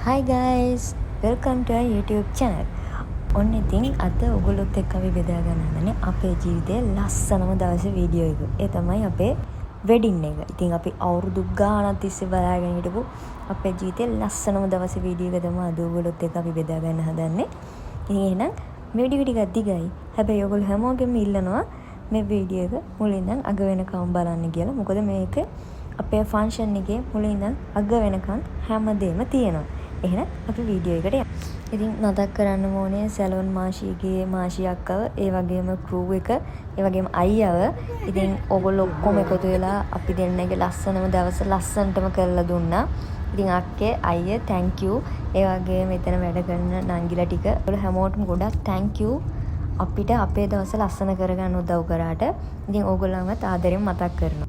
Hi guys, welcome to our YouTube channel. ඔන්න ඉතින් අද ඔයගොල්ලොත් එක්ක අපි බෙදා ගන්න හදන්නේ අපේ ජීවිතයේ ලස්සනම දවසේ වීඩියෝ එක. ඒ තමයි අපේ වෙඩින් එක. ඉතින් අපි අවුරුදු ගාණක් තිස්සේ බලාගෙන හිටපු අපේ ජීවිතයේ ලස්සනම දවසේ වීඩියෝ එක තමයි අද ඔයගොල්ලොත් එක්ක අපි බෙදා ගන්න හදන්නේ. ඉතින් එහෙනම් මේ වීඩියෝ ටික දිගයි. හැබැයි ඔයගොල්ලෝ හැමෝගෙම ඉල්ලනවා මේ වීඩියෝ එක මුලින් ඉඳන් අග වෙනකම් බලන්න කියලා. මොකද මේක අපේ ෆන්ක්ෂන් එකේ මුලින් ඉඳන් අග වෙනකම් හැමදේම තියෙනවා. එහෙනම් අපි වීඩියෝ එකට යමු. ඉතින් මතක් කරන්න ඕනේ සැලොන් මාෂිගේ මාෂි අක්කව, ඒ වගේම ක්‍රූ එක, ඒ වගේම අයියව. ඉතින් ඕගොල්ලෝ ඔක්කොම එකතු වෙලා අපි දෙන්නගේ ලස්සනම දවස ලස්සනටම කරලා දුන්නා. ඉතින් අක්කේ අයියේ thank you. ඒ වගේම මෙතන වැඩ කරන නංගිලා ටික ඔයාලා හැමෝටම ගොඩක් thank you. අපිට අපේ දවස ලස්සන කරගන්න උදව් කරාට. ඉතින් ඕගොල්ලන්වත් ආදරෙන් මතක් කරනවා.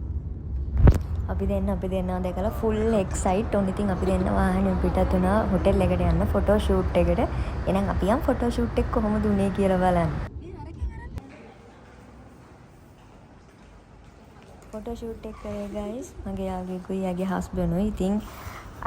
අපි දෙන්නා දැකලා ෆුල් එක්සයිට්. ඔන්න ඉතින් අපි දෙන්න වාහනේ පිටත් වුණා හොටෙල් එකට යන්න ෆොටෝ ෂූට් එකට. එහෙනම් අපි යම් ෆොටෝ ෂූට් එක කොහොමද උනේ කියලා බලන්න. ෆොටෝ ෂූට් එක කරේ ගයිස්. මගේ යාගේ හස්බන්ඩ්ුයි. ඉතින්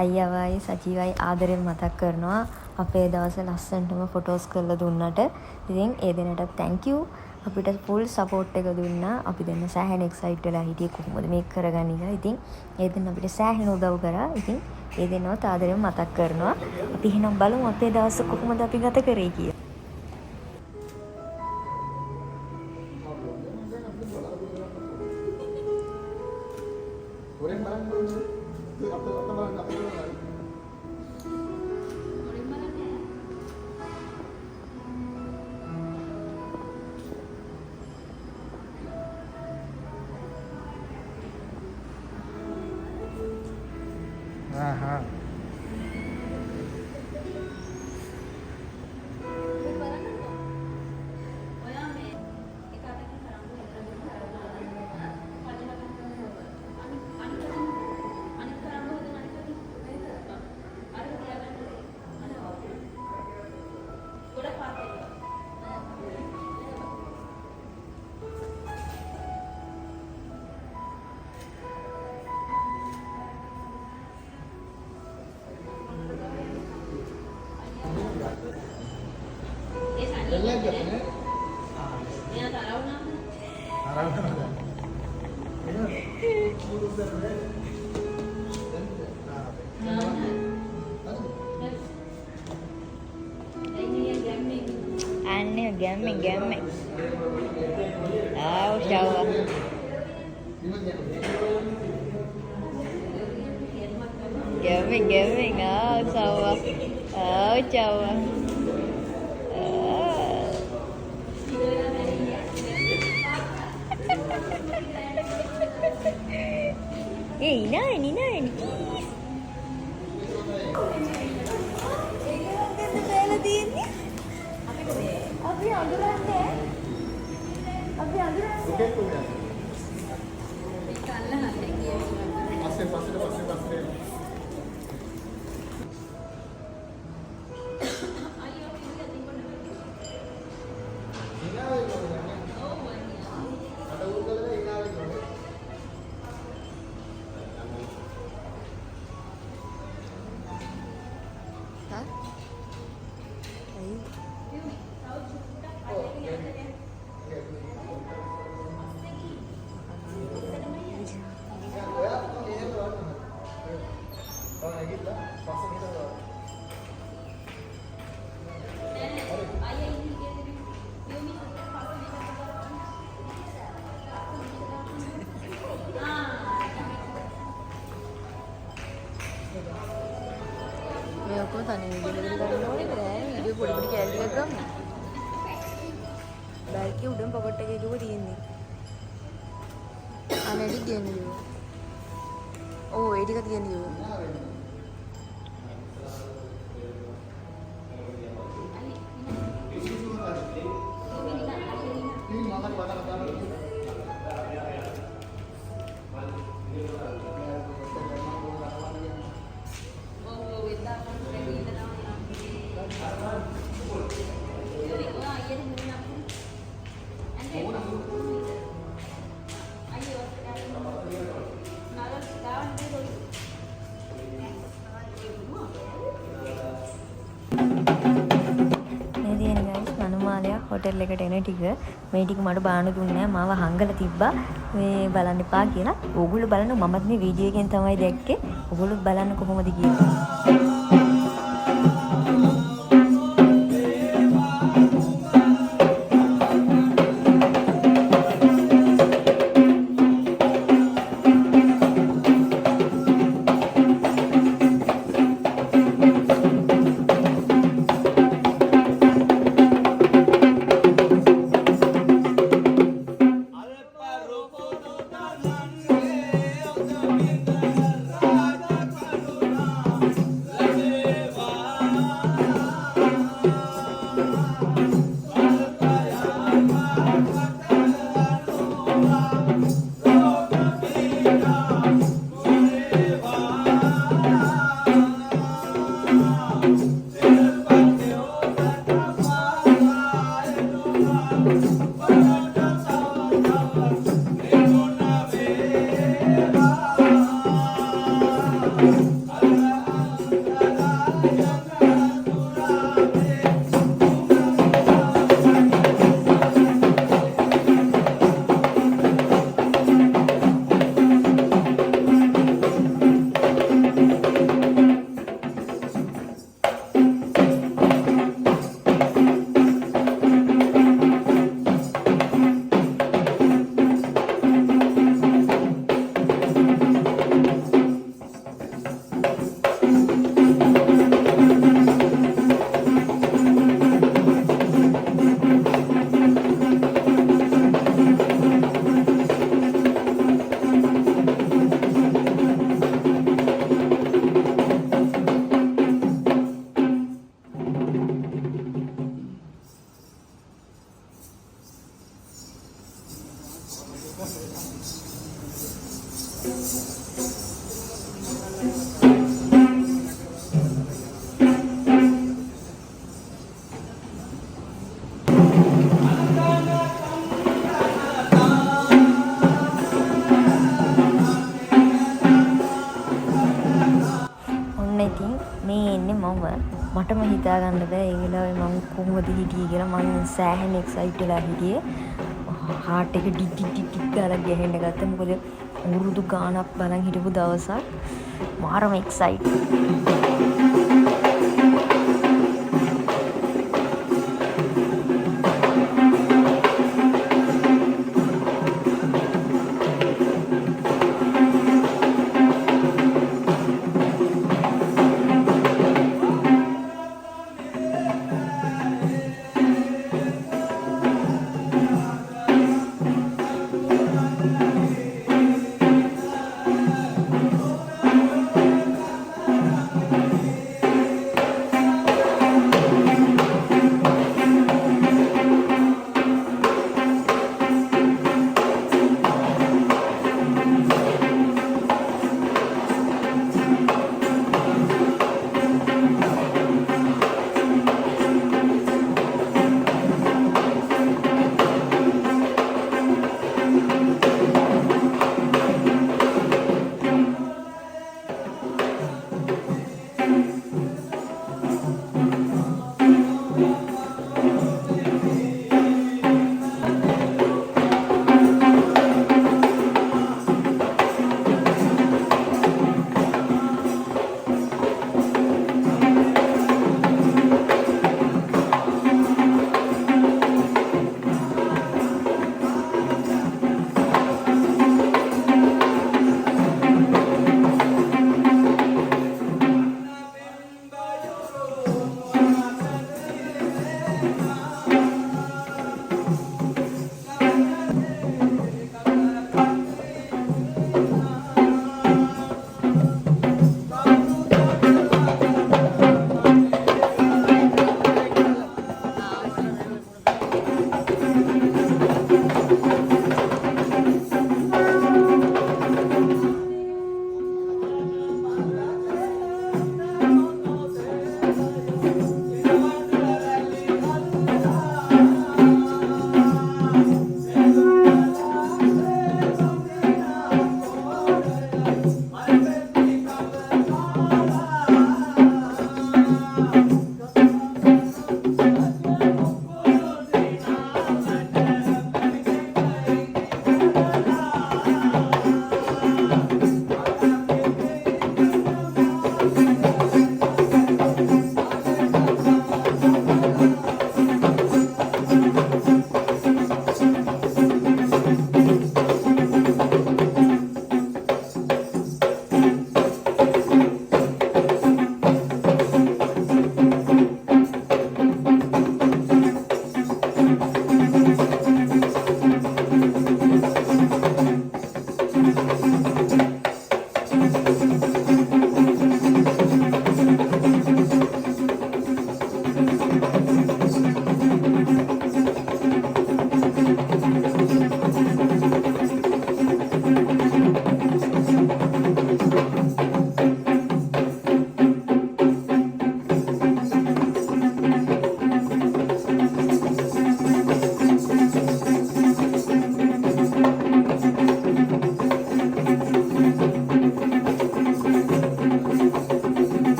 අයියවයි සචිවයි ආදරෙන් මතක් කරනවා අපේ දවස් ලස්සනටම ෆොටෝස් කරලා දුන්නට. ඉතින් ඒ දෙන්නට thank you. අපිට ෆුල් සපෝට් එක දුන්නා. අපි දෙන්න සෑහෙන එක්සයිට් වෙලා හිටියේ කොහොමද මේක කරගන්නේ කියලා. ඉතින් ඒ දෙන්න අපිට සෑහෙන උදව් කරා. ඉතින් ඒ දෙන්නවත් ආදරෙන් මතක් කරනවා. අපි එහෙනම් බලමු අපේ දවස් කොහොමද අපි ගත කරේ කියලා. हाँ Anne gamme. Ah, ciao. Gamme. Ah, ciao. Ah, ciao. Nani. මේ ඔක්කොම තනියම ඉගෙන ගන්න ඕනේ නෑ. වීඩියෝ පොඩි කැලි එකක් ගමු. බෑග් එකේ උඩම පොකට් එකේ ඉදුව තියෙන්නේ. අනේටි කියන්නේ. ඕ ඒ ටික තියෙන්නේ. හොටෙල් එකට එන ටික මේ ටික මට බාන්න දුන්නේ නැහැ. මාව හංගලා තිබ්බා මේ බලන්න එපා කියලා. ඕගොල්ලෝ බලන්න මමත් මේ වීඩියෝ එකෙන් තමයි දැක්කේ. ඕගොල්ලෝ බලන්න කොහොමද කියලා. ඉතින් මේ එන්නේ මම මටම හිතා ගන්න බෑ ඒ වෙලාවේ මම කොහොමද හිටියේ කියලා. මම සෑහෙන එක්සයිට් වෙලා හිටියේ. හાર્ට් එක ඩික් ඩික් ඩික් ඩික් ගාලා ගහන්න ගත්තා. මොකද අවුරුදු ගාණක් බලන් හිටපු දවසක් මාරම එක්සයිට්.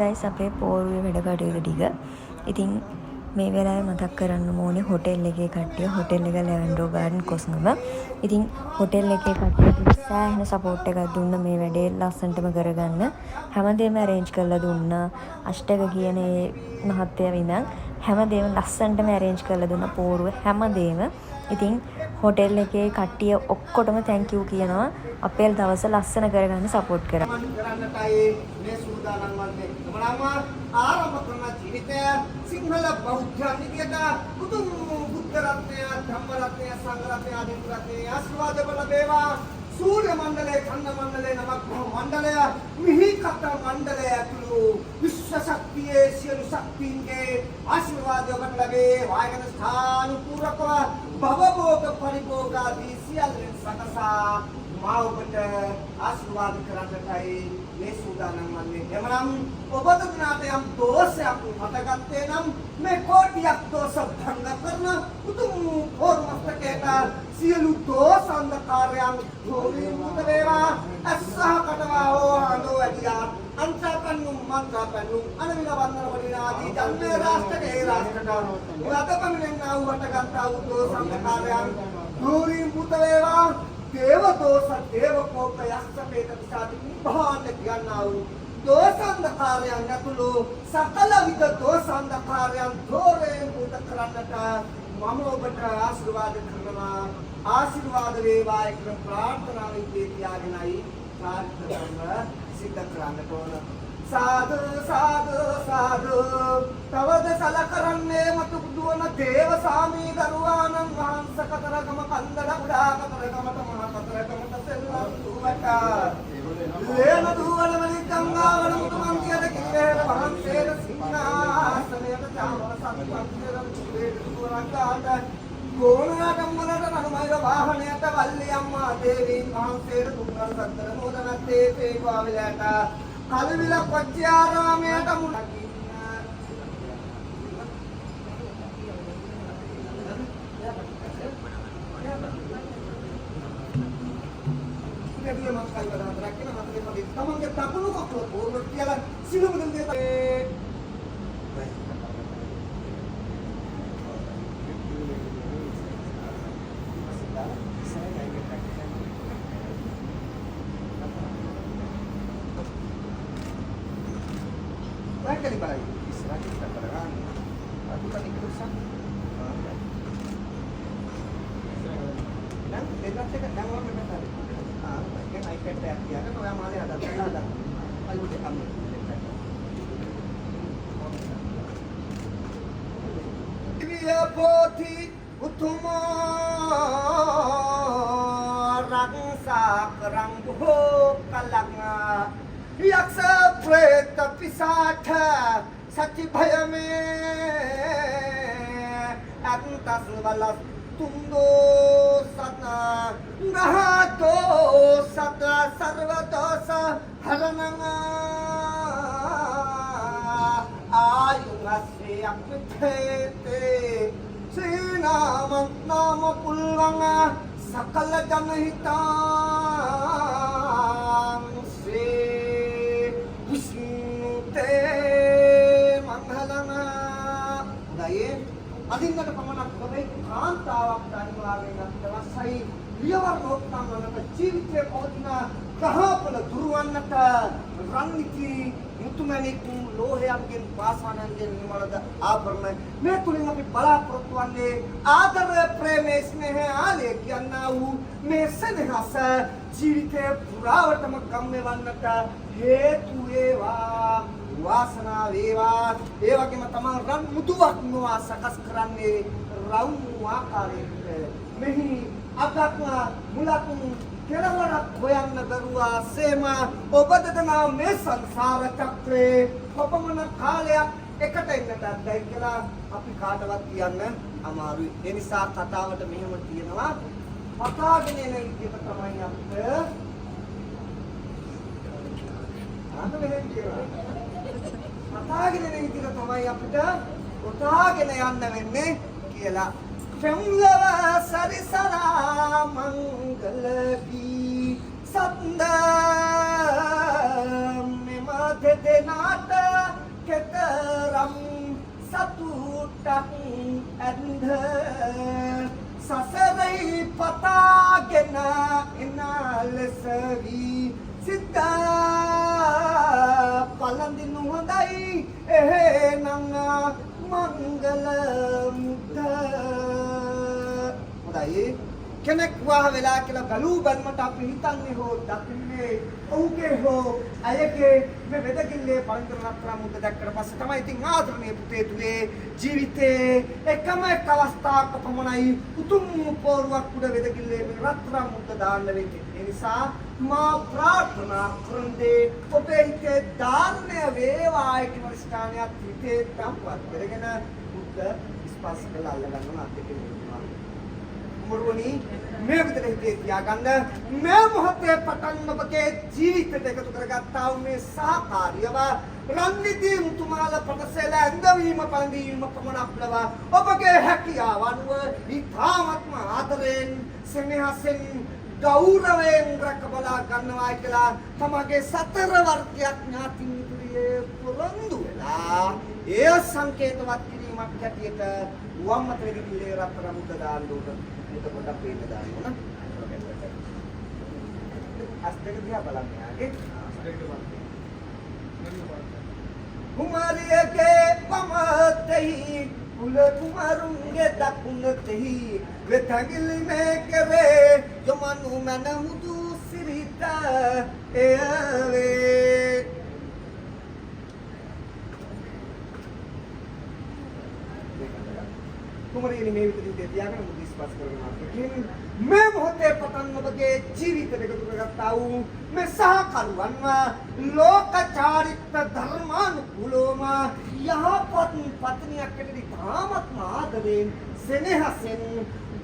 ගයිස් අපේ පෝරුවේ වැඩ කටයුතු ටික. ඉතින් මේ වෙලාවේ මතක් කරන්න ඕනේ හොටෙල් එකේ කට්ටිය. හොටෙල් එක ලැවෙන්ඩරෝ ගාඩන් කොස්ගම. ඉතින් හොටෙල් එකේ කට්ටියට සෑහෙන සපෝට් එකක් දුන්න මේ වැඩේ ලස්සනටම කරගන්න. හැමදේම arrange කරලා දුන්නා. අෂ්ටක කියන ඒ මහත්තයා විඳන් හැමදේම ලස්සනටම arrange කරලා දුන්න පෝරුවේ හැමදේම. ඉතින් හොටෙල් එකේ කට්ටිය ඔක්කොටම thank you කියනවා. අපේ දවස ලස්සන කරගන්න සපෝට් කරා. කරන්නටයි මේ සූදානම් වන්නේ. මම ආරම්භ කරන ජීවිතය සිංහල බෞද්ධ නිතියට උතුම් බුද්ධ රත්නය, ධම්ම රත්නය, සංඝ රත්නය, ආදී රත්නය ආශිර්වාද ලැබේවා. සූර්ය මණ්ඩලයේ ඛණ්ඩ මණ්ඩලයේ නමක් මණ්ඩලය මිහි කත මණ්ඩලය ඇතුළු විශ්ව ශක්තියේ සියලු ශක්තියින්ගේ ආශිර්වාද ඔබට ලැබේ. වායකන ස්ථාන පූර්වකව භවභෝග පරිභෝග ආදී සියල්ලෙන් සකසා මා ඔබට ආශිර්වාද කරන්නටයි මේ සූදානම් වන්නේ. එමනම් ඔබ දුනාට යම් දෝෂයක් මතගත්තේ නම් මේ කෝටියක් දෝෂ භංග කරන උතුම් පොර්මස්තකේට සියලු දෝෂ අන්ධකාරයන් දෝරීමුත වේවා. අස්සහ කටවා හෝ හඳෝ ඇදියා අන්තපන්නු මන්ත්‍රපන්නු අනවිල වන්දන වලින් ආදී ජන්මේ රාෂ්ට්‍රයේ රාෂ්ට්‍රකාරෝ වදපමිනෙන් ආව වටගත්තා වූ දෝෂ අන්ධකාරයන් දෝරීමුත වේවා. දේව දෝෂ දේව කෝප යක්ෂපේත පිසාච නිභාන කියනා වූ දෝෂාන්ධකාරයන් ඇතුළු සකල විද දෝෂාන්ධකාරයන් දෝරයෙන් පුත කරන්නට මම ඔබට ආශිර්වාද කරනවා. ආශිර්වාද වේවා කියන ප්‍රාර්ථනාවෙන් තියාගෙනයි ප්‍රාර්ථනාව සිද්ධ කරන්නට ඕන. සාදු සාදු සාදු තවද සලකරන්නේ මතු දුවන දේව සාමී දරුවාණන් වහන්සේ කතරගම කන්දල උඩා කතරගමට මහ කතරගමට සෙල්ලම් දුවට ලේන දුවන වලින් ගංගාවල මුතුමන්තියද කිවේල වහන්සේද සිංහාසනයට චාමර සම්පන්තියද චුලේ දුවරකාට ගෝණාටම් වලට රණමයිර වාහනයට වල්ලි අම්මා දේවීන් වහන්සේට දුන්නර සත්තර මොදනත්තේ තේවා විලට කලවිල කොච්චාරාමයට මුල ඉතින් මම කල් කරා තරක් වෙන මතකෙ පොඩි තමන්ගේ තකුණු කකුල පොරොත් කියලා සිළුම දෙන්නේ kali balai istilah kita perangan aku tadi kerusak dan beda saya kan orang beda tadi kan iPad dia kan orang mana ada ayo dia ambil dia poti utama rangsa kerang buh kalanga yaksa preta pisatha sachi bhaya me antas valas tundo sata nahato sata sarvadosa harananga ayungasya akthete sinaman nama pulvanga sakala janahitang se අදින්නට පමණක් නොවේ කාන්තාවක් ධර්මාවෙන් අත්වසයි ලියවරණෝත්නම් වනට ජීවිතයේ පවතින ග්‍රහපල දුරවන්නට රන්නිති මුතුමැණික් ලෝහයන්ගෙන් පාසානන්ගෙන් නිමලද ආභරණ මේ තුලින් අපි බලාපොරොත්තු වන්නේ ආදරය ප්‍රේමය ස්නේහය ආලය කියනා වූ මේ සෙනෙහස ජීවිතයේ පුරාවටම ගම්මවන්නට හේතු වේවා. වාසනා වේවා. ඒ වගේම තමන් රන් මුතුවක් නොවා සකස් කරන්නේ රවුම් ආකාරයකට මෙහි අගක් මුලක් කෙලවරක් හොයන්න දරුවා සේම ඔබ දෙදෙනා මේ සංසාර චක්‍රේ කොපමණ කාලයක් එකට ඉන්නට ඇද්දයි කියලා අපි කාටවත් කියන්න අමාරුයි. ඒ නිසා කතාවට මෙහෙම තියෙනවා පතාගෙන එන විදිහට තමයි අපිට අන්න මෙහෙම කියනවා. අතාගෙන යන විදිහට තමයි අපිට උතාගෙන යන්න වෙන්නේ කියලා. පෙම්ලව සරිසරා මංගල වී සත්ද මෙම දෙදෙනාට කෙතරම් සතුටක් ඇන්ද සසරයි පතාගෙන එන ලෙස වී සිතා පලඳිනු හොඳයි එහෙනම් මංගල මුද්ද හොඳයි කෙනෙක් වාහ වෙලා කියලා ගලූ බැලමට අපි හිතන්නේ හෝ දකින්නේ ඔහුගේ හෝ අයගේ මේ වෙදකිල්ලේ පළඳින රත්තරන් මුද්ද දැක්කට පස්සේ තමයි ඉතින් ආදරණීය පුතේ දුවේ ජීවිතේ එකම එක් අවස්ථාවක පමණයි උතුම් පෝරුවක් උඩ වෙදකිල්ලේ මේ රත්තරන් මුද්ද දාන්න වෙන්නේ ඒ නිසා මා ප්‍රාර්ථනා කරන්නේ ඔබේ හිතේ ධාර්මය වේවායි කියන ස්ථානයක් හිතේ තම්පත් කරගෙන මුද්ද ස්පර්ශ කළා අල්ලගන්න අත්දැකීම මුරුවනි මේ විතර හිතේ තියාගන්න මේ මොහොතේ පටන් ඔබගේ ජීවිතයට එකතු කරගත්තා වූ මේ සහකාරියව රන්නිදී මුතුමාල පටසෙල ඇඳවීම පළඳීම පමණක් ලවා ඔබගේ හැකියාව අනුව ඉතාමත්ම ආදරයෙන් සෙනෙහසෙන් ගෞරවයෙන් රැකබලා ගන්නවා කියලා තමගේ සතර වර්ගයක් ඥාතින් ඉදිරියේ පොරොන්දු වෙලා ඒ සංකේතවත් කිරීමක් හැටියට වම් අතේ කිලේ රත්තරන් මුද්ද දාන්න උඩ පොඩක් පේන්න දාන්න ඕන. අස්තක දිහා බලන්න යාගේ. කුමාරියගේ පමතෙහි කුල කුමාරුන්ගේ දකුණතෙහි වෙතගිලි මේ කරේ යමනු මන මුදු සිරිත එවේ කුමාරියනි මේ විදිහට තියාගෙන මුදු ස්පර්ශ කරනවා. මේ මොහොතේ පටන් ඔබගේ ජීවිතයට එකතු කරගත්තා වූ මේ සහකරුවන්ව ලෝක චාරිත්‍ර ධර්මානුකූලවම යහපත් පත්නියක් ඇටි තාමත්ම ආදරයෙන් සෙනෙහසෙන්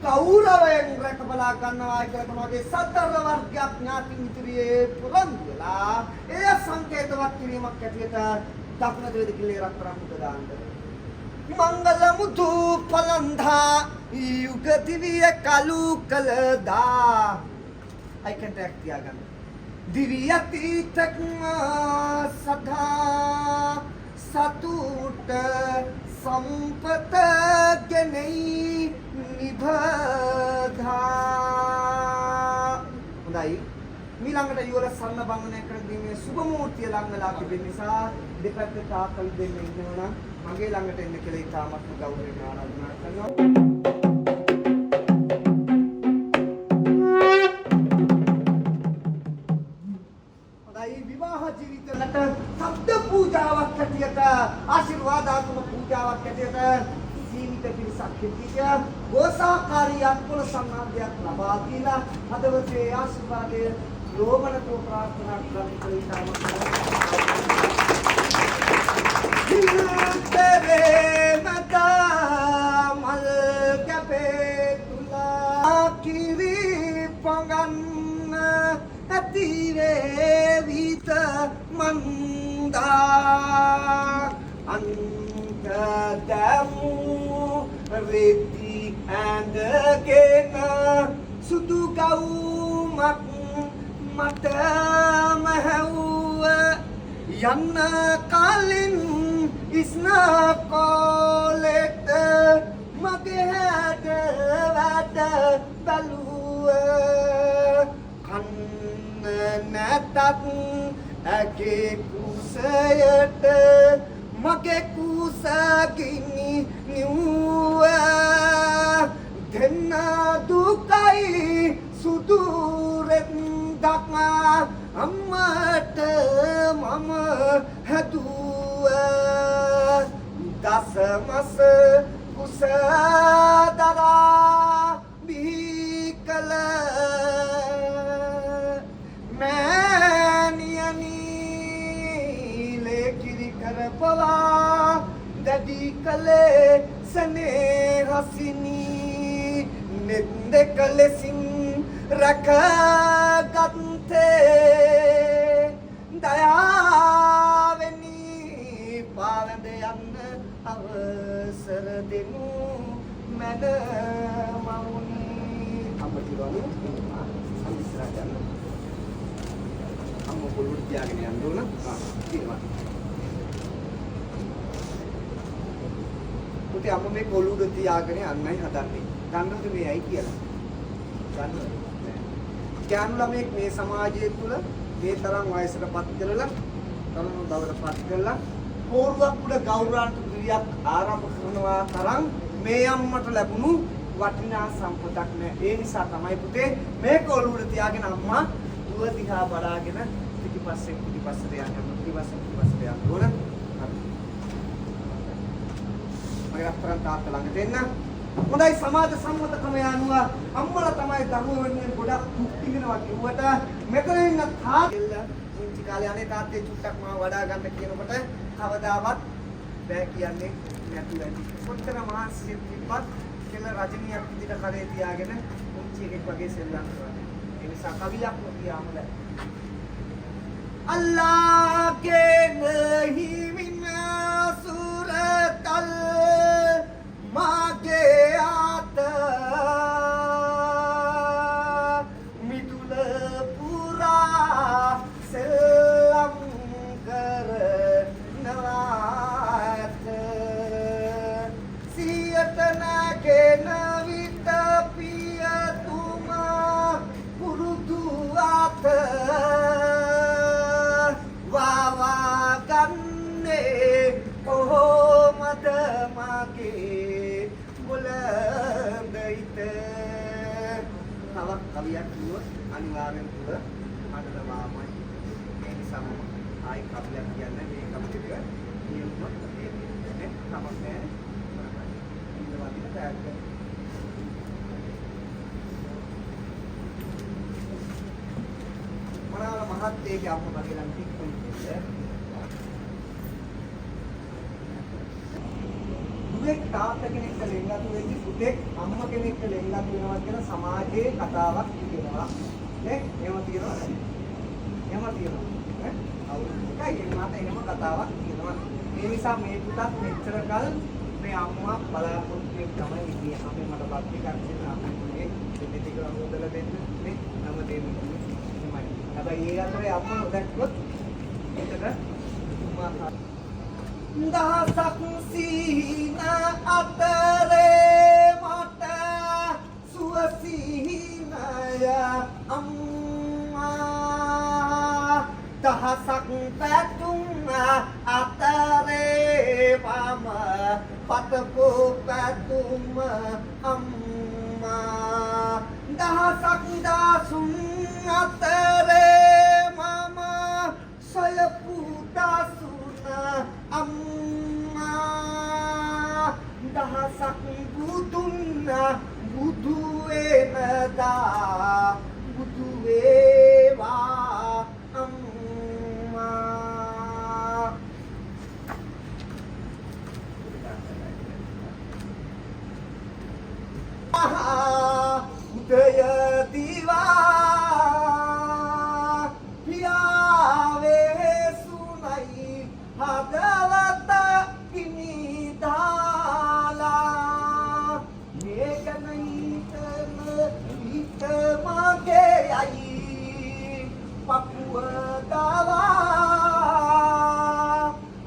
ගෞරවයෙන් රැකබලා ගන්නවා කියලා තමගේ සතර වර්ගයක් ඥාතින් ඉදිරියේ පුරන්දු වෙලා එය සංකේතවත් කිරීමක් ඇටියට දකුණ දෙවි කිල්ලේ රත්තරන් මුද්ද දාන්න. मंगल मुधु पलंधा युग Divya Kalu कलदा I can track tiagan दिव्यति तक सदा सतुट संपत गनई निभधा හොඳයි ඊළඟට යෝල සන්න බංගනය කර දීමේ සුබ මූර්තිය ළඟලා තිබෙන නිසා දෙපැත්තේ තාකල් දෙන්න ඉන්නවා මගේ ළඟට එන්න කියලා ඉතාමත්ම ගෞරවයෙන් ආරාධනා කරනවා. හොඳයි විවාහ ජීවිතවලට ශබ්ද පූජාවක් හැටියට ආශිර්වාදාත්මක පූජාවක් හැටියට ජීවිත පිරිසක් හිටිය ගෝසාකාරී අත්පොළ සම්මානයක් ලබා දීලා හදවතේ ආශිර්වාදය ලෝමනතෝ ප්‍රාර්ථනා කරන ඉතාමත් तेरे मदा मल कपे तुला किरी पंगन अतीरे वित मंदा अंत दमु रेती and again sudu kau mak mata mahawa yanna kalin isna kolet mage hada wada baluwa kan natat age kusayat mage kusagini niwa denna dukai suduren dakma ammata mama haduwa දසමස කුසදරා බිහිකල මෑණියනි ලේකිරි කරපවා දැඩි කලේ සනේහසිනි නෙන්දක ලෙසින් රැකගත්තේ දයාවෙනි පාවැඳ යන්න අවසර දෙමු මන මවුනි අපටිවලු අනිස්රා ගන්න අම්ම පොළොවට තියාගෙන යන්න ඕන ඉතින් පුතේ අම්ම මේ කොළුඩ තියාගෙන යන්නයි හදන්නේ. දන්නවද මේ ඇයි කියලා? දන්නවද? ඥාන ළමෙක් මේ සමාජය තුළ මේ තරම් වයසටපත් කරලා තරුණ බවටපත් කරලා පෝරුවක් උඩ ගෞරවාන්ත ක්‍රියාවක් ආරම්භ කරනවා තරම් මේ අම්මට ලැබුණු වටිනා සම්පතක් නෑ. ඒ නිසා තමයි පුතේ මේ කොළුඩ තියාගෙන අම්මා දුව දිහා බලාගෙන පිටිපස්සෙන් පිටිපස්සට යන්න ඕන. මගේ අත්තරන් තාත්තා ළඟ දෙන්න. හොඳයි සමාජ සම්මතකම යනුව අම්මලා තමයි දරුවෝ වෙනුවෙන් ගොඩක් දුක් විඳිනවා කිව්වට මෙතන ඉන්න තාත්තෙල්ල මුංචි කාලේ අනේ තාත්තේ චුට්ටක් මාව වඩා ගන්න කියනකොට කවදාවත් බෑ කියන්නේ නැතුව ඇති. කොච්චර මහන්සියෙන් තිබ්බත් කෙල රජනියක් විදිහට කරේ තියාගෙන මුංචි එකෙක් වගේ සෙල්ලම් කරනවා. ඒ නිසා කවියක් නොකියාම බෑ. अल्लाह के नहीं बिना सूरतल मागे आता मिदुल पूरा सेलम कर नवात सियतना के नवित पिय तुमा पुरुदु आत කොහොමද මගේ බුලඳයිත තවක් කවියක් කිව්වොත් අනිවාර්යෙන් තුල අඬනවාමයි ඒ නිසා ආයි කවියක් කියන්නේ මේ කවිය ටික නියුම්වත් තේරෙන්නේ නැහැ ඉන්නවා දින පැයක් මනාල මහත්තයගේ අම්ම මගේ ළඟ තිබුණේ පුතෙක් තාත්තා කෙනෙක්ට ලෙන්ගතු වෙද්දි පුතෙක් අම්මා කෙනෙක්ට ලෙන්ගතු වෙනවා කියන සමාජයේ කතාවක් කියනවා නේ එහෙම තියෙනවද එහෙම තියෙනවා ඈ අවුරුද්දකයි ඒ මාත එහෙම කතාවක් කියනවා ඒ නිසා මේ පුතත් මෙච්චර කල් මේ අම්මා බලාපොරොත්තු වෙක් තමයි ඉන්නේ අපි මට බත් එකක් දෙන්න අපි මේ දෙටි කියලා හොදලා දෙන්න නේ නම දෙන්න එහෙමයි හැබැයි ඒ අතරේ අම්මා නොදැක්කොත් ඒකට තුමා දහසක් සීන අතරේ මට සුවසීනය අම්මා දහසක් පැතුම් අතරේ මම පතපු පැතුම අම්මා දහසක් දාසුන් අතරේ මම සොයපු දාසුන අම්මා දහසක් බුදුන්න බුදු වෙනදා බුදු වේවා අම්මා උදය දිවා පියාවේ සුනයි හදවත කිනිදාලා මේ ගැන හිත මගේ යයි පපුව දවා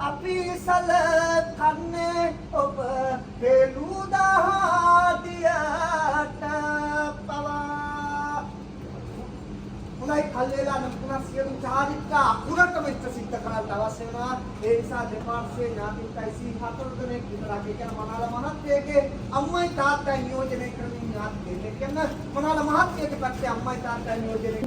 අපි සලකන්නේ ඔබ හෙළුදහදියට පවා උනායි කල්ලේලා නම් පුනා සියලු චාරිත්‍රා අකුරටම ඉස්ත සිද්ධ කරන්න අවශ්‍ය වෙනවා ඒ නිසා දෙපාර්ශ්වයේ ඥාතින්ටයි සී හතර දෙනෙක් විතරක් ඒ කියන මනාල මහත්තයගේ අම්මයි තාත්තයි නියෝජනය කරමින් ඥාති දෙන්නෙක් කියන මනාල මහත්තයගේ පැත්තේ අම්මයි තාත්තයි නියෝජනය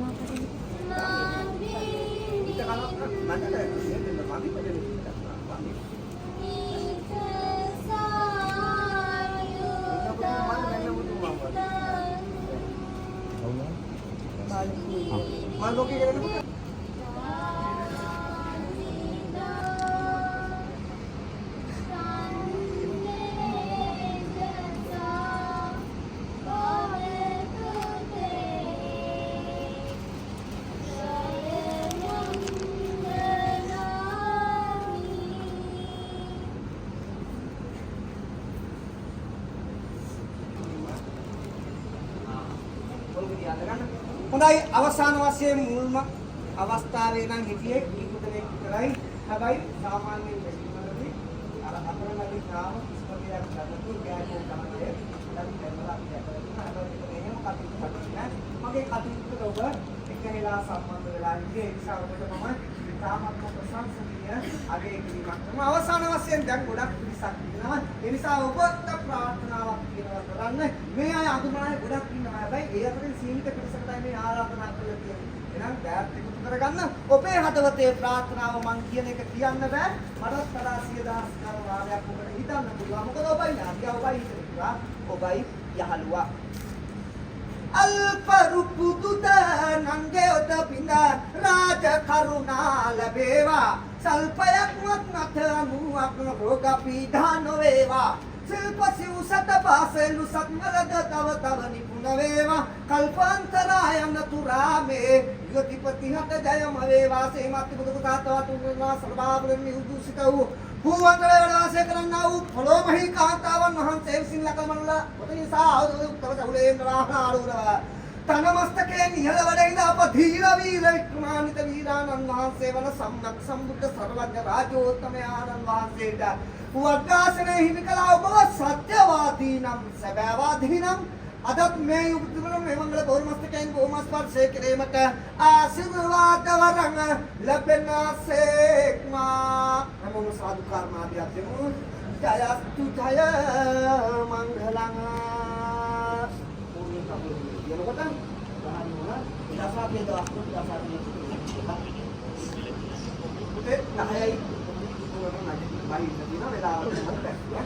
Malboki kan itu? හොඳයි අවසාන වශයෙන් මුල්ම අවස්ථාවේ නම් හිටියේ කිහිප දෙනෙක් විතරයි. හැබැයි සාමාන්‍යයෙන් වැඩිමනදී අර අතරමැදි වුණාම කිසිමකයක් ගන්නතු ගෑකෝ තමයි දැන් දෙන්නවා අපි දැකලා තියෙනවා ඒක එහෙම කටයුතු කරන්නේ මගේ කටයුතු ඔබ එකහෙලා සම්බන්ධ වෙලා ඉන්නේ ඒ නිසා ඔබට මම ඉතාමත් ප්‍රශංසනීය අගය කිරීමක් කරනවා අවසාන වශයෙන් දැන් ගොඩක් පිරිසක් ඉන්නවා ඒ නිසා ඔබට ප්‍රාර්ථනාවක් කියනවා කරන්න මේ අය අඳුමනාය ගොඩක් ඉන්නවා හැබැයි ඒ අතරින් සීමිත පිරිසකටයි මේ ආරාධනා කරලා තියෙන්නේ එහෙනම් බෑත් එකතු කරගන්න ඔබේ හදවතේ ප්‍රාර්ථනාව මං කියන එක කියන්න බෑ මටත් කලා 10000 කර වාරයක් ඔබට හිතන්න පුළුවන් මොකද ඔබයි නාතිය ඔබයි ඉතිරිවා ඔබයි යහළුවා අල්පරුපුදුද නංගේ ඔත පිඳ රාජ කරුණා ලැබේවා සල්පයක්වත් නැත අනුවක් රෝග පීඩා නොවේවා සිල්පසි උසත පාසෙලු සත්මලද තව නිපුණ වේවා කල්පාන්තරාය නතුරාමේ යතිපති හත ජයම වේවා සේමත්ති බුදු තාතවත් උන්වහන්සේ සර්වාවරණ නිඋදුසිත වූ භූවන්තරේ වාසය කරන්නා වූ පොළොමහි කාන්තාවන් වහන්සේ විසින් ලකමනලා ඔතනිසා උත්තර සෞලේන්ද්‍ර ආරූරව තනමස්තකයෙන් ඉහළ වඩින අප ධීර වීර වික්‍රමානිත වීරානන්ද වහන්සේ වන සම්මක් සම්බුද්ධ සර්වඥ රාජෝත්තම ආනන්ද වහන්සේට වර්ගාසනයේ හිමිකලා ඔබ සත්‍යවාදී නම් සැබෑවාදී නම් අදත් මේ උතුම් මේ මංගල බෝධිමස්තකයෙන් බොහොම ස්පර්ශය කිරීමට ආශිර්වාද වරං ලැබෙනසේක්මා නමෝ සාදුකාරණාදියක් දෙමු ජයස්තු ජය මංගලං යනකොට ගහන්න ඕන ඉලසාපේ දාස්තු ඉලසාපේ පුතේ 10යි ඕන නැති බයි ඉඳිනවා වෙලාවට මම දැක්කා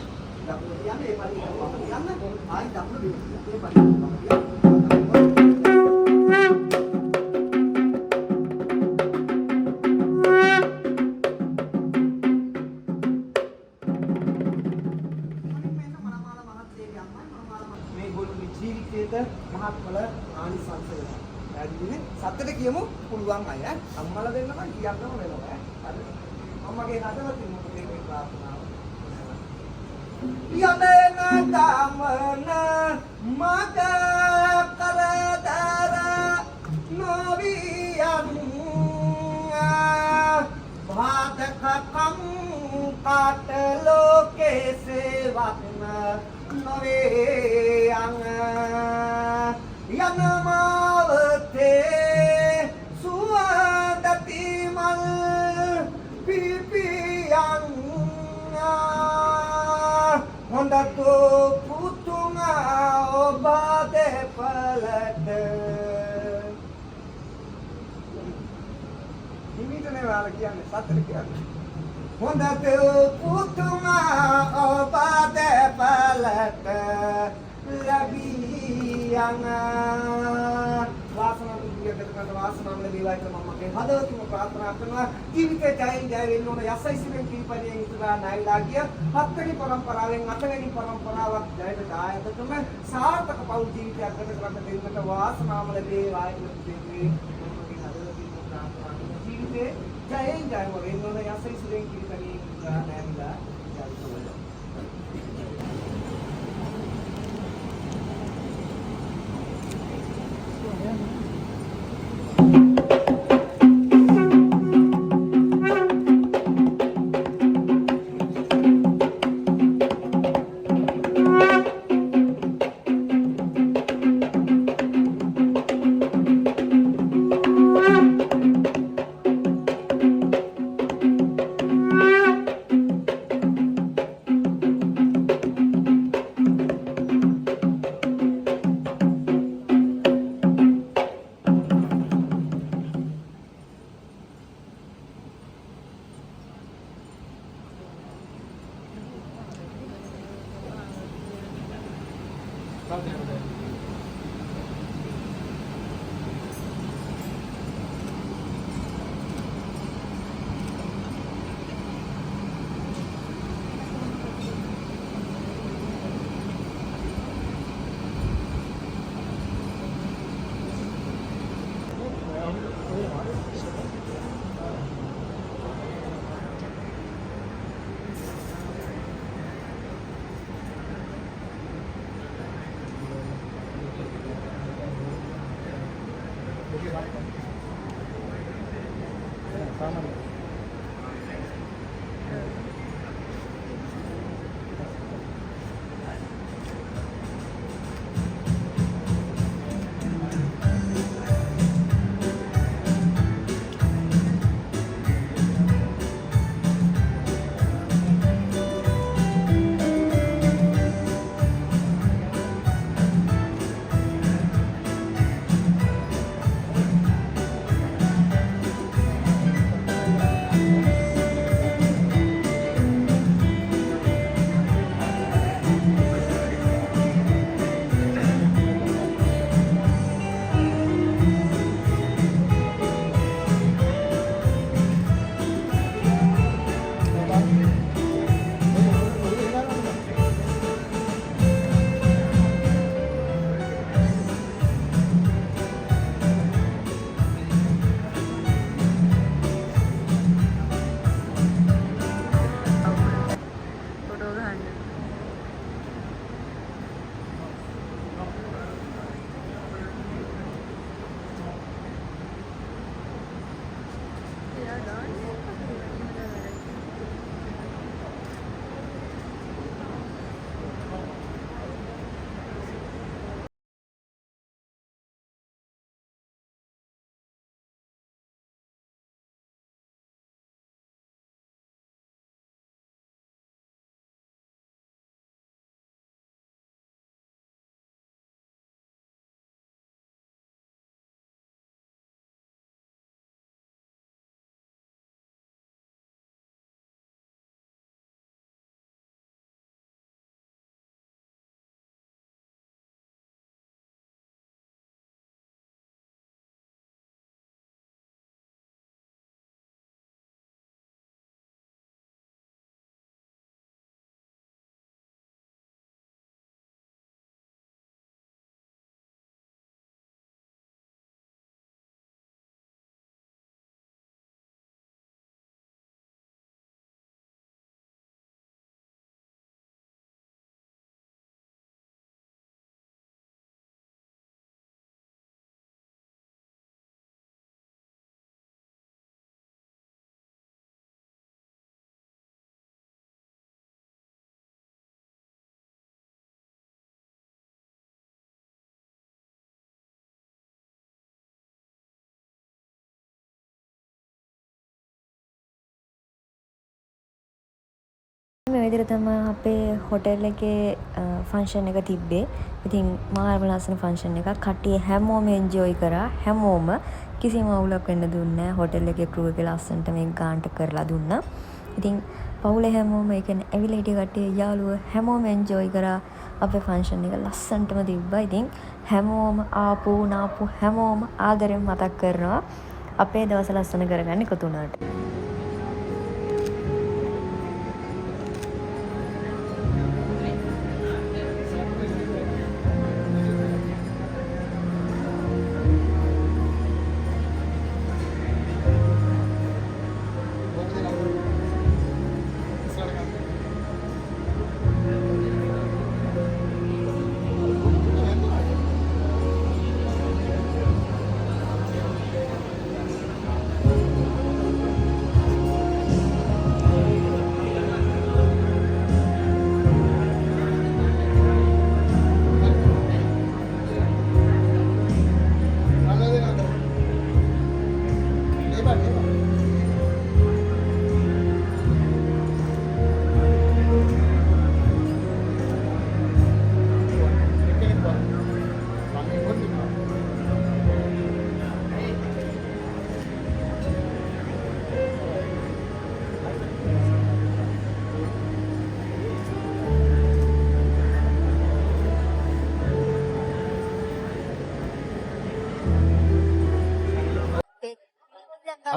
දකුණු කියන්නේ ඒ පරිදි වම යන්න ආයි දකුණු දෙන්නේ ඒ පරිදි වම මහත්ඵල ආනිසංස වෙනවා. ඈදිනේ සත්‍යෙට කියමු පුළුවන් අය අම්මලා දෙන්න නම් කියන්නම වෙනවා. හරි. අම්මගේ හදවතින් මොකද මේ ප්‍රාර්ථනාව? යමෙන තමන මග කරදර නොවියන් භාතක කම් කාට ලෝකේ සේවක්න නොවේ අං යනමාවතේ සුවඳති මල් පිපියන් හොඳතෝ පුතුංා ඔබ දෙපලට හිමිටනේ වාලා කියන්නේ සතර කියන්නේ හොඳතෝ පුතුංා ඔබ දෙපලට ලැබියන් වාසනාව දුකියකට වාසනාව ලැබේවා කියලා මම මගේ හදවතින්ම ප්‍රාර්ථනා කරනවා ජීවිතේ ජයෙන් ජය වෙන්න ඕන යසයිසිරෙන් කීපණියෙන් ඉතුරුනා නැයිලා ගිය හත්වෙනි පරම්පරාවෙන් අටවෙනි පරම්පරාවක් ජයට දායකකම සාර්ථක පෞල් ජීවිතයක් ගත කරන්න දෙන්නට වාසනාව ලැබේවා කියලා දෙන්නේ මගේ හදවතින්ම ප්‍රාර්ථනා කරනවා ජීවිතේ ජයෙන් ජයම වෙන්න ඕන යසයිසිරෙන් කීපණියෙන් ඉතුරුනා නැයිලා ගන්න. මේ විදිහට තමයි අපේ හොටෙල් එකේ ෆන්ක්ෂන් එක තිබ්බේ. ඉතින් මාර්ම ලස්සන ෆන්ක්ෂන් එකක්. කට්ටිය හැමෝම එන්ජොයි කරා. හැමෝම කිසිම අවුලක් වෙන්න දුන්නේ නැහැ. හොටෙල් එකේ ක්‍රූ එක ලස්සනට මේ ගාන්ට කරලා දුන්නා. ඉතින් පවුලේ හැමෝම ඒ කියන්නේ ඇවිල්ලා හිටිය කට්ටිය යාළුවෝ හැමෝම එන්ජොයි කරා. අපේ ෆන්ක්ෂන් එක ලස්සනටම තිබ්බා. ඉතින් හැමෝම ආපු නාපු හැමෝම ආදරෙන් මතක් කරනවා. අපේ දවස ලස්සන කරගන්න එකතු වුණාට.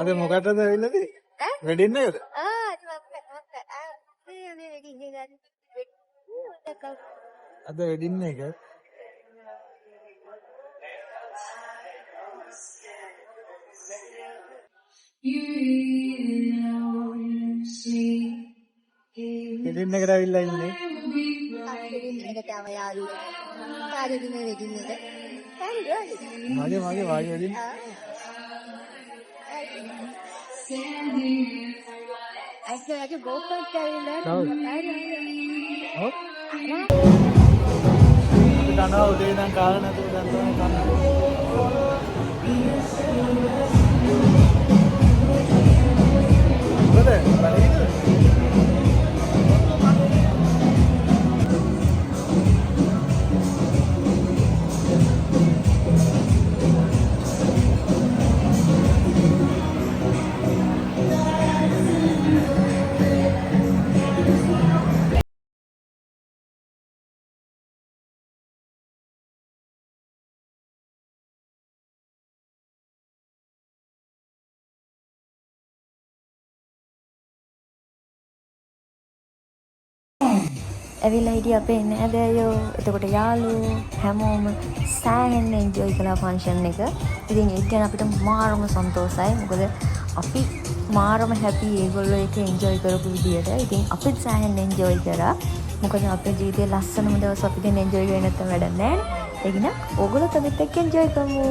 අද මොකටද ඇවිල්ලාද? වෙඩින් එකද? අද වෙඩින් එක. වෙඩින් එකට ඇවිල්ලා ඉන්නේ. මගේ වෙඩින්. ඇස්තේ ගෝපත් ඇවිල්ලා ඔව් දනවා උදේ ඉඳන් කාලා නැතුව දැන් තමයි කන්නේ. මොකද බලයිද? ඇවිල්ලා හිටිය අපේ නෑදෑයෝ, එතකොට යාළුවෝ හැමෝම සෑහෙන්න එන්ජොයි කළා ෆන්ක්ෂන් එක. ඉතින් ඒක ගැන අපිට මාරම සන්තෝෂයි. මොකද අපි මාරම හැපි ඒගොල්ලෝ එක එන්ජොයි කරපු විදියට. ඉතින් අපිත් සෑහෙන්න එන්ජොයි කරා. මොකද අපේ ජීවිතේ ලස්සනම දවස් අපි දැන් එන්ජොයි කරගෙන නැත්නම් වැඩක් නැහැ නේ. ඒක නම් ඕගොල්ලෝ තමත් එක්ක එන්ජොයි කරමු.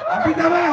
අපි තමයි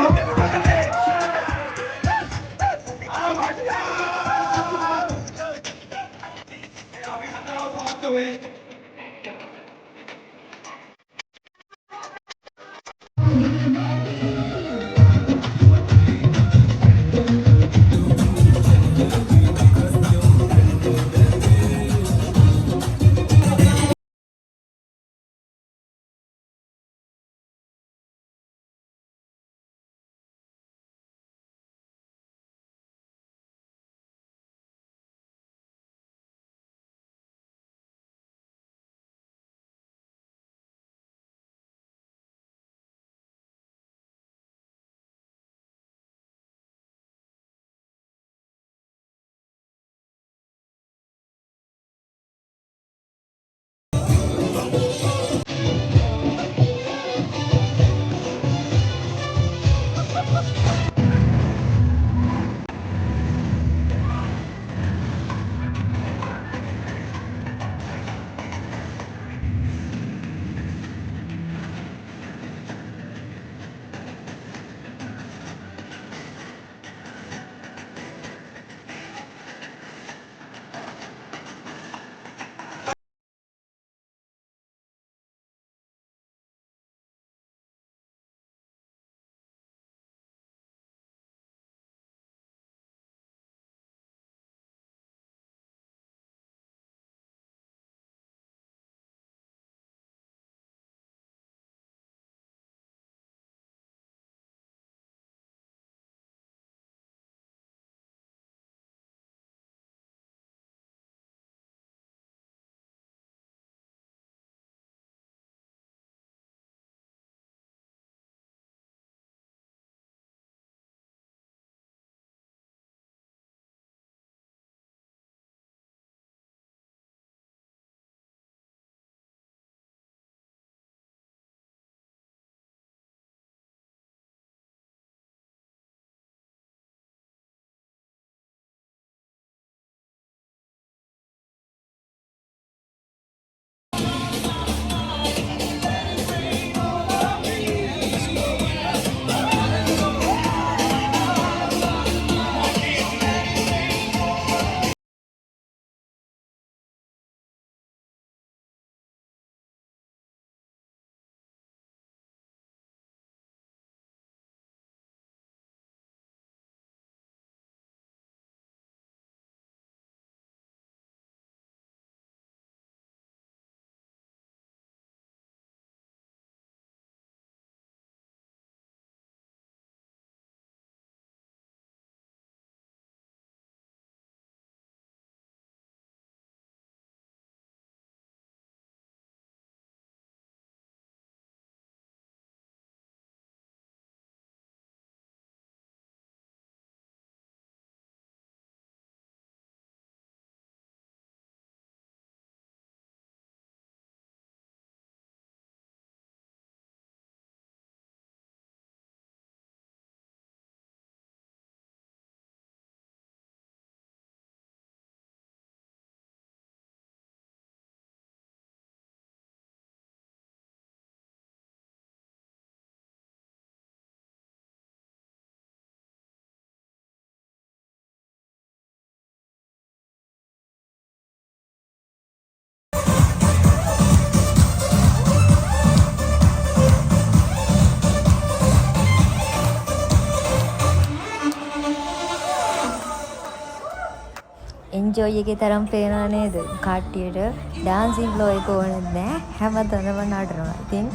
එන්ජොයි එකේ තරම් පේනවා නේද? කට්ටියට ඩාන්සින් ෆ්ලෝ එක ඕනේ නැහැ. හැමතැනම නටනවා. ඉතින්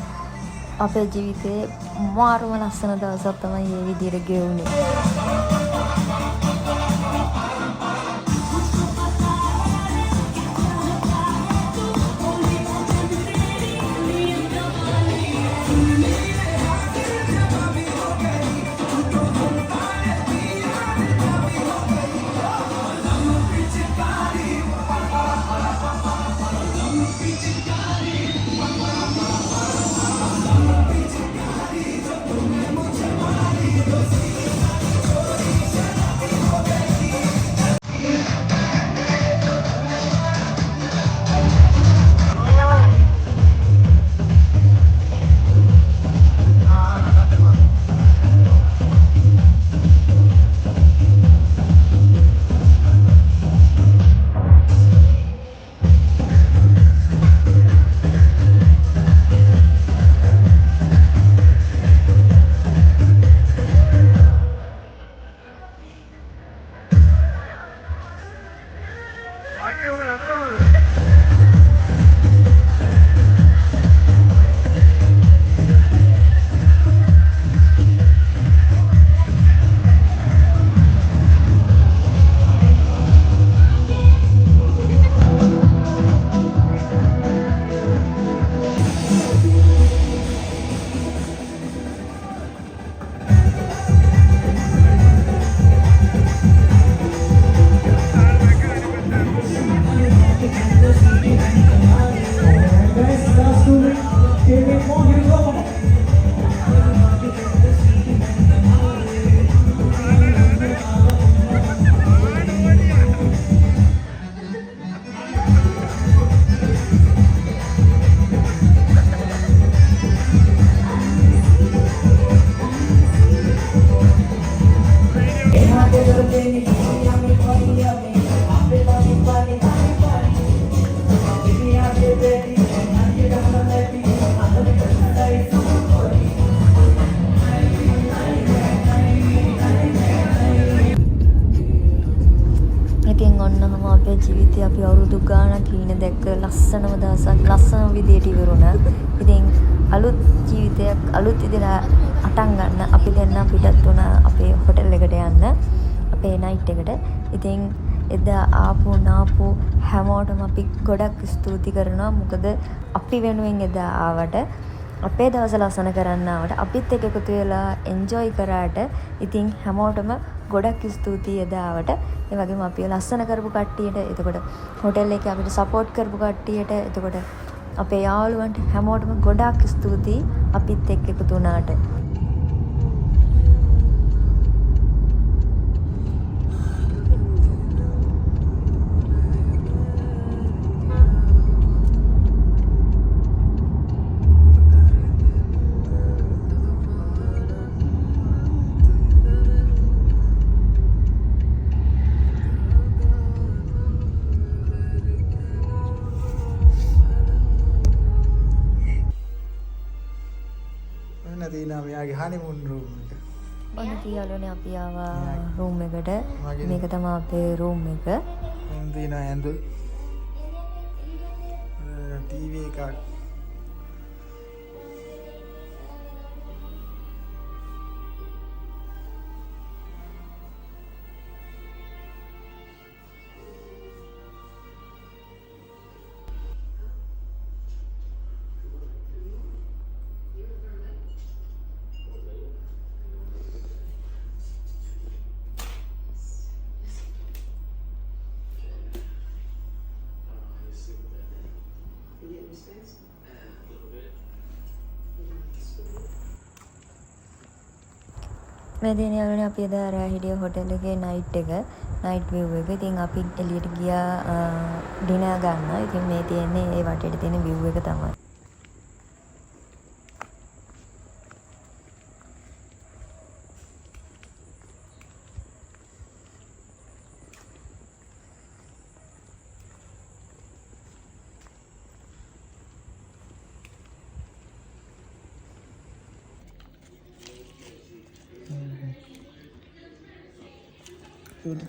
අපේ ජීවිතේ මාරම ලස්සන දවසක් තමයි මේ විදිහට ගෙවුනේ. අපේ ජීවිතේ අපි අවුරුදු ගාණක් ඉන්න දැක්ක ලස්සනම දවසක් ලස්සන විදියට ඉවරුණා. ඉතින් අලුත් ජීවිතයක් අලුත් විදිහට අටන් ගන්න අපි දෙන්න පිටත් වුණා අපේ හොටෙල් එකට යන්න අපේ නයිට් එකට. ඉතින් එදා ආපු නාපු හැමෝටම අපි ගොඩක් ස්තුති කරනවා. මොකද අපි වෙනුවෙන් එදා ආවට අපේ දවස ලස්සන කරන්න ආවට අපිත් එක්ක එකතු වෙලා එන්ජොයි කරාට ඉතින් හැමෝටම ගොඩක් ස්තුතියි එදාවට. ඒ වගේම අපි ලස්සන කරපු කට්ටියට, එතකොට හොටෙල් එකේ අපිට සපෝට් කරපු කට්ටියට, එතකොට අපේ යාළුවන්ට හැමෝටම ගොඩක් ස්තුතියි අපිත් එක්ක එකතු වුණාට. තියෙනවා මෙයාගේ හනිමුන් රූම් එක. ඔන්න තියාලෝනේ අපි ආවා රූම් එකට. මේක තමයි අපේ රූම් එක. තියෙනවා ඇඳුම්. ටීවී එකක්. මේ දින යාළුවනේ අපි එදා රෑ හිටිය හොටෙල් එකේ නයිට් විව් එක. ඉතින් අපි එළියට ගියා ඩිනර් ගන්න. ඉතින් මේ තියෙන්නේ ඒ වටේට තියෙන විව් එක තමයි.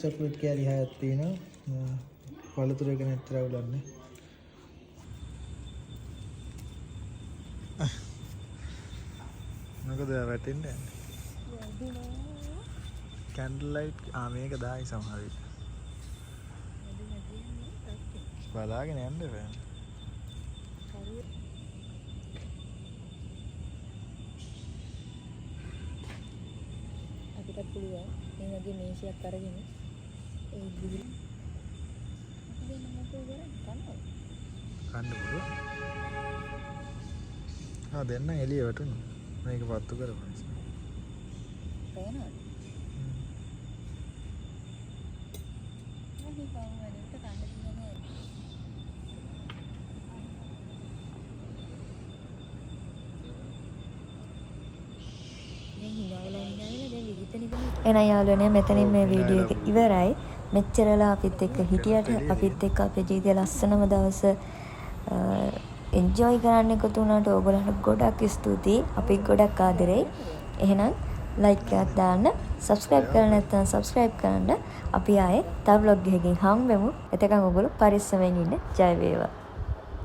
චොක්ලට් කෑලි 6ක් තියෙනවා. පළතුරු එක නැත්තර අවුලන්නේ. මොකද වැටෙන්නේ? කැන්ඩල් ලයිට් මේක දායි සමහර විට. බලාගෙන යන්න බෑ. අපිට පුළුවන් මේ වගේ මේෂයක් අරගෙන ඒ දිවි අපේ නමක කරන්නේ කන්න පුළුවන්. දෙන්න එළිය වැටුණා. මේක පත්තු කරපන්. පේනවද? මොකද කවුරුත් කන්න දිනන්නේ. එහෙනම් යාළුවනේ මෙතනින් මේ වීඩියෝ එක ඉවරයි. මෙච්චරලා අපිත් එක්ක හිටියට අපිත් එක්ක අපේ ජීවිතේ ලස්සනම දවස එන්ජොයි කරන්න එකතු වුණාට ඕගොල්ලන්ට ගොඩක් ස්තුතියි. අපි ගොඩක් ආදරෙයි. එහෙනම් ලයික් එකක් දාන්න, subscribe කරලා නැත්නම් subscribe කරන්න. අපි ආයේ තව vlog එකකින් හම්බෙමු. එතකන් ඔයගොල්ලෝ පරිස්සමෙන් ඉන්න. ජය වේවා.